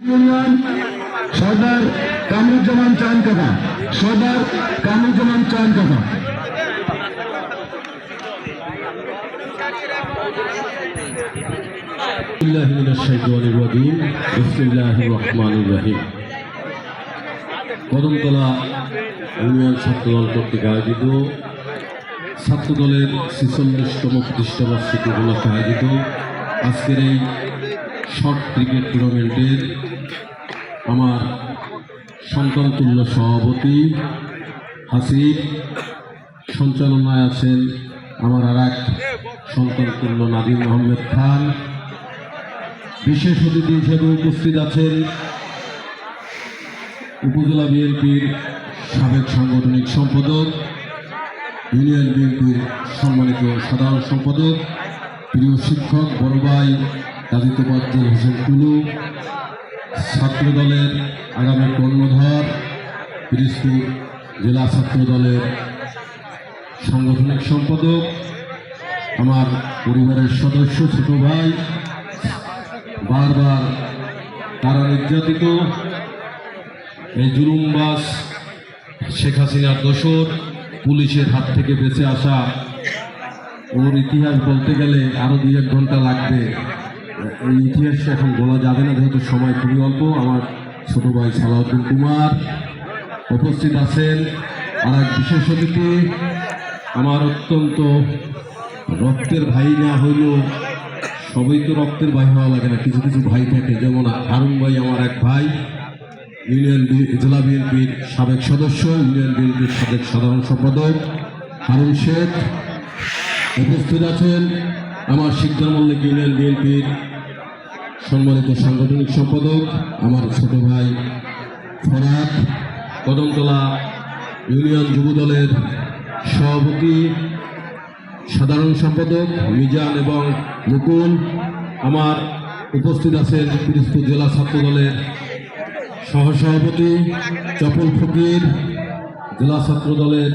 Union সর্দার কামরুজ্জামান চান কাকা, সর্দার কামরুজ্জামান চান কাকা। কদমতলা ইউনিয়ন ছাত্রদল কর্তৃক আয়োজিত ছাত্রদলের 46তম প্রতিষ্ঠাবার্ষিকী উপলক্ষে আয়োজিত আজকের এই শর্ট ক্রিকেট টুর্নামেন্টের আমার সন্তানতুল্য সভাপতি হাসিব, সঞ্চালনায় আছেন আমার আর এক সন্তানতুল্য নাদিম আহমেদ খান। বিশেষ অতিথি হিসেবে উপস্থিত আছেন উপজেলা বিএনপির সাবেক সাংগঠনিক সম্পাদক, ইউনিয়ন বিএনপির সম্মানিত সাধারণ সম্পাদক, প্রিয় শিক্ষক বড় ভাই কাজী তোফাজ্জল হোসেন টুলু, ছাত্রদলের আগামী কর্ণধার পিরোজপুর জেলা ছাত্রদলের সাংগঠনিক সম্পাদক, আমার পরিবারের সদস্য ছোট ভাই, বারবার তারা নির্যাতিত এই জুলুমবাজ শেখ হাসিনার দোসর পুলিশের হাত থেকে বেঁচে আসা, ওর ইতিহাস বলতে গেলে আরও 2-1 ঘন্টা লাগবে। এই ইতিহাস এখন বলা যাবে না, যেহেতু সময় খুবই অল্প। আমার ছোট ভাই সালাউদ্দিন কুমার উপস্থিত আছেন, আর এক বিশেষ অতিথি আমার অত্যন্ত রক্তের ভাই না হইলেও সবই তো রক্তের ভাই হওয়া লাগে না, কিছু কিছু ভাই থাকে, যেমন হারুন ভাই আমার এক ভাই, ইউনিয়ন জেলা বিএনপির সাবেক সদস্য, ইউনিয়ন বিএনপির সাবেক সাধারণ সম্পাদক হারুন শেখ। উপস্থিত আছেন আমার শিকদার মল্লিক ইউনিয়ন বিএনপির সম্মানিত সাংগঠনিক সম্পাদক আমার ছোট ভাই ফরাদ, কদমতলা ইউনিয়ন যুবদলের সভাপতি সাধারণ সম্পাদক মিজান এবং মুকুল। আমার উপস্থিত আছেন পিরোজপুর জেলা ছাত্রদলের সহসভাপতি চপল ফকির, জেলা ছাত্রদলের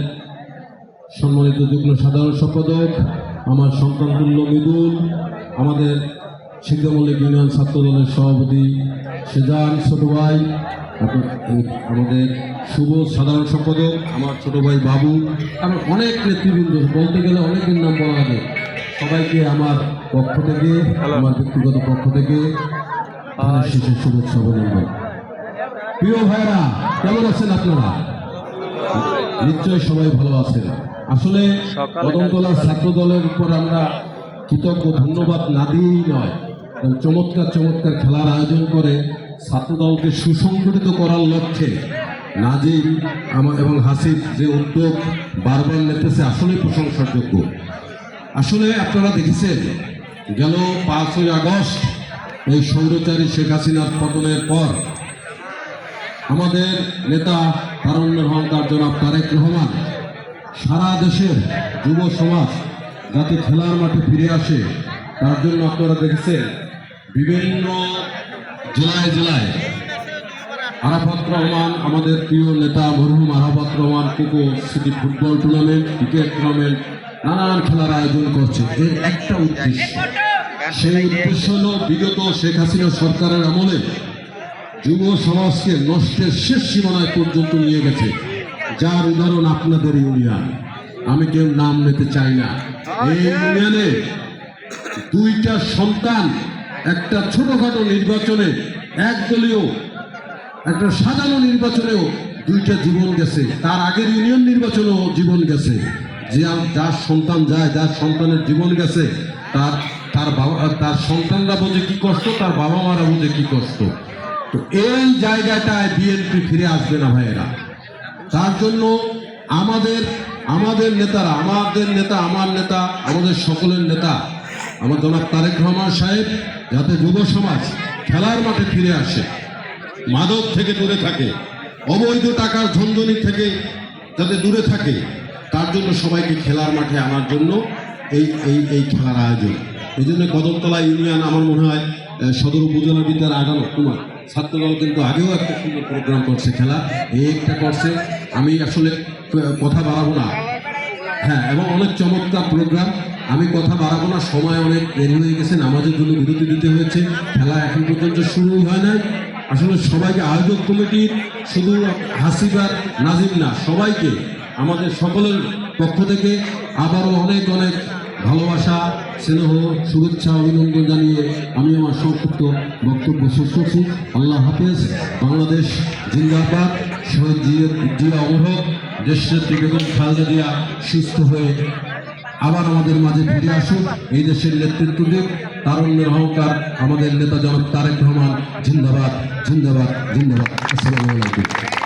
সম্মানিত যুগ্ম সাধারণ সম্পাদক আমার সন্তানতুল্য মৃদুল, আমাদের শিকদার মল্লিক ইউনিয়ন ছাত্রদলের সভাপতি সেজান ছোট ভাই, আমাদের শুভ সাধারণ সম্পাদক আমার ছোট ভাই বাবু, আমার অনেক নেতৃবৃন্দ, বলতে গেলে অনেকের নাম বলা লাগে। সবাইকে আমার পক্ষ থেকে, আমার ব্যক্তিগত পক্ষ থেকে শেষের শুভেচ্ছা অভিনন্দন। প্রিয় ভাইরা, কেমন আছেন আপনারা? নিশ্চয়ই সবাই ভালো আছেন। আসলে কদমতলা ছাত্র দলের উপর আমরা কৃতজ্ঞ, ধন্যবাদ না দিয়েই নয়। চমৎকার চমৎকার খেলার আয়োজন করে ছাত্রদলকে সুসংগঠিত করার লক্ষ্যে নাজিম এবং হাসিব যে উদ্যোগ বারবার নিতেছে আসলেই প্রশংসার যোগ্য। আসলে আপনারা দেখেছেন গেল 5ই আগস্ট এই স্বৈরাচারী শেখ হাসিনার পতনের পর আমাদের নেতা তারুণ্যের অহংকার জনাব তারেক রহমান সারা দেশের যুব সমাজ যাতে খেলার মাঠে ফিরে আসে তার জন্য আপনারা দেখেছেন বিভিন্ন জেলায় জেলায় আরাফাত রহমান, আমাদের প্রিয় নেতা মরহুম Arafat Rahman cocoa city football tournament, cricket tournament, নানান খেলার আয়োজন করছে। এর একটা উদ্দেশ্য, সেই উদ্দেশ্য হল বিগত শেখ হাসিনা সরকারের আমলে যুব সমাজকে নষ্টের শেষ সীমানায় পর্যন্ত নিয়ে গেছে, যার উদাহরণ আপনাদের ইউনিয়ন। আমি কেউ নাম নিতে চাই না। এই ইউনিয়নে 2টা সন্তান একটা ছোটখাটো নির্বাচনে, একদলীয় একটা সাজানো নির্বাচনেও 2টা জীবন গেছে। তার আগের ইউনিয়ন নির্বাচনেও জীবন গেছে। যার সন্তান যায়, যার সন্তানের জীবন গেছে, তার সন্তানরা বোঝে কি কষ্ট, তার বাবা মারা বোঝে কি কষ্ট। তো এই জায়গাটায় বিএনপি ফিরে আসবে না ভাইয়েরা। তার জন্য আমাদের নেতারা, আমার নেতা, আমাদের সকলের নেতা আমার জনাব তারেক রহমান সাহেব যাতে যুব সমাজ খেলার মাঠে ফিরে আসে, মাদক থেকে দূরে থাকে, অবৈধ টাকার ঝনঝনি থেকে যাতে দূরে থাকে, তার জন্য সবাইকে খেলার মাঠে আনার জন্য এই খেলার আয়োজন। এই জন্য কদমতলা ইউনিয়ন আমার মনে হয় সদর উপজেলা বিদ্যার আগানো কুমার ছাত্রদল কিন্তু আগেও একটা সুন্দর প্রোগ্রাম করছে, খেলা এই একটা করছে। আমি আসলে কথা বাড়াবো না, হ্যাঁ, এবং অনেক চমৎকার প্রোগ্রাম। আমি কথা বাড়াবো না, সময় অনেক দেরি হয়ে গেছে, নামাজের জন্য বিরতি দিতে হয়েছে। খেলা এখন পর্যন্ত শুরুই হয় না। আসলে সবাইকে, আয়োজক কমিটির শুধু হাসিবার নাজিম না, সবাইকে আমাদের সকলের পক্ষ থেকে আবারও অনেক অনেক ভালোবাসা, স্নেহ, শুভেচ্ছা, অভিনন্দন জানিয়ে আমি আমার সংক্ষিপ্ত বক্তব্য শেষ করছি। আল্লাহ হাফেজ। বাংলাদেশ জিন্দাবাদ। শহীদ জিয়া অমর। দেশনেত্রী বেগম খালেদা জিয়া সুস্থ হয়ে আবার আমাদের মাঝে ফিরে আসুক। এই দেশের নেতৃত্ব দিক, তারুণ্যের অহংকার আমাদের নেতা জনাব তারেক রহমান। জিন্দাবাদ, জিন্দাবাদ, জিন্দাবাদ। আসসালামু আলাইকুম।